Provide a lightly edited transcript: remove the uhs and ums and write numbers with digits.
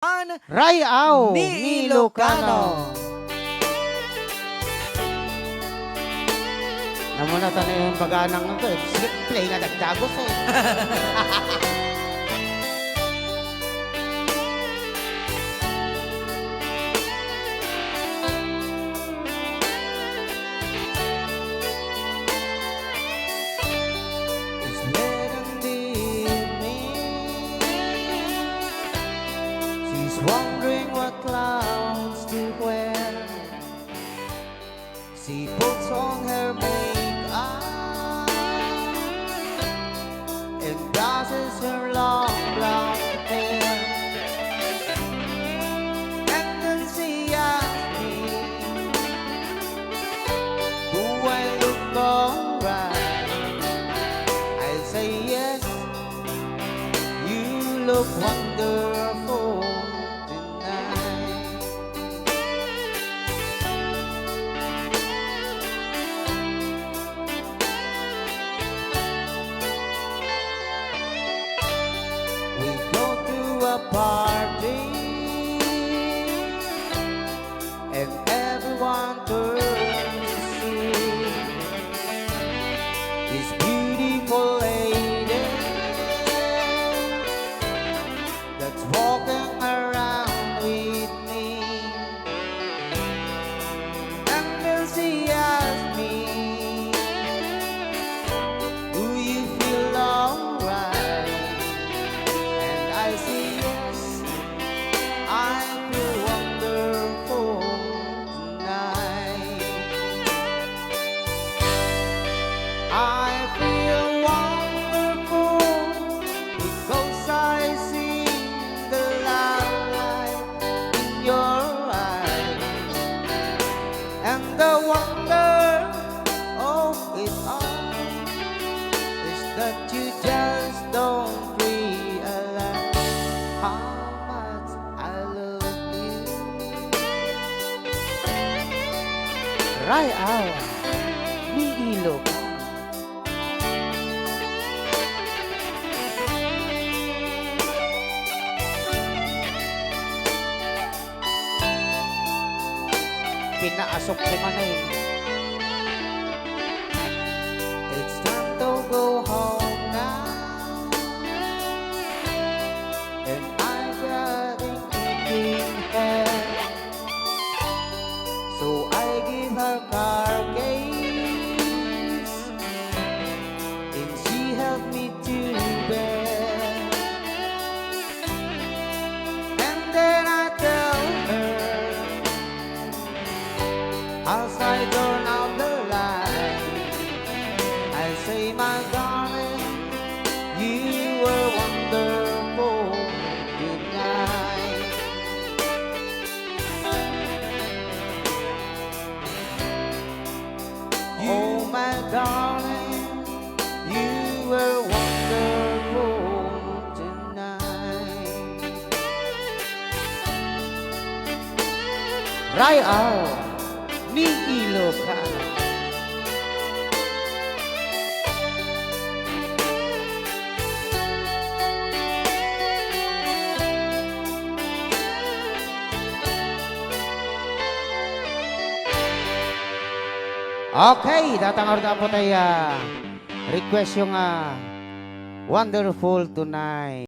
Rayao ni ni Ilocano. Ilocano. Namuna tayo yung baganang ito eh. Sige, play nga dagdagos eh. It's late in the evening. She's wondering what clowns to wear. She puts on her makeup and brushes her long brown hair. And then she asks me, do I look alright? I say yes, you look wonderful tonight. We go to a party and everyone turns to see this beautiful lady that's walking around with me. And then she asks me, do you feel alright? And I say yes, I feel wonderful tonight. I feel wonderful because I see the light in your eyes. And the wonder of it all is that you just don't realize how much I love you. Rayao ni Ilocano. Pinaasok si Manay. It's time to go home now, and I'm getting in hair. So I give her car keys, and she helped me to bed. And then I tell her, as I turn out the light, I say, my darling, you were wonderful tonight. Oh, my darling, you were wonderful tonight. Rayao ni Ilocano. Okay, datang na po tayo request yung Wonderful Tonight.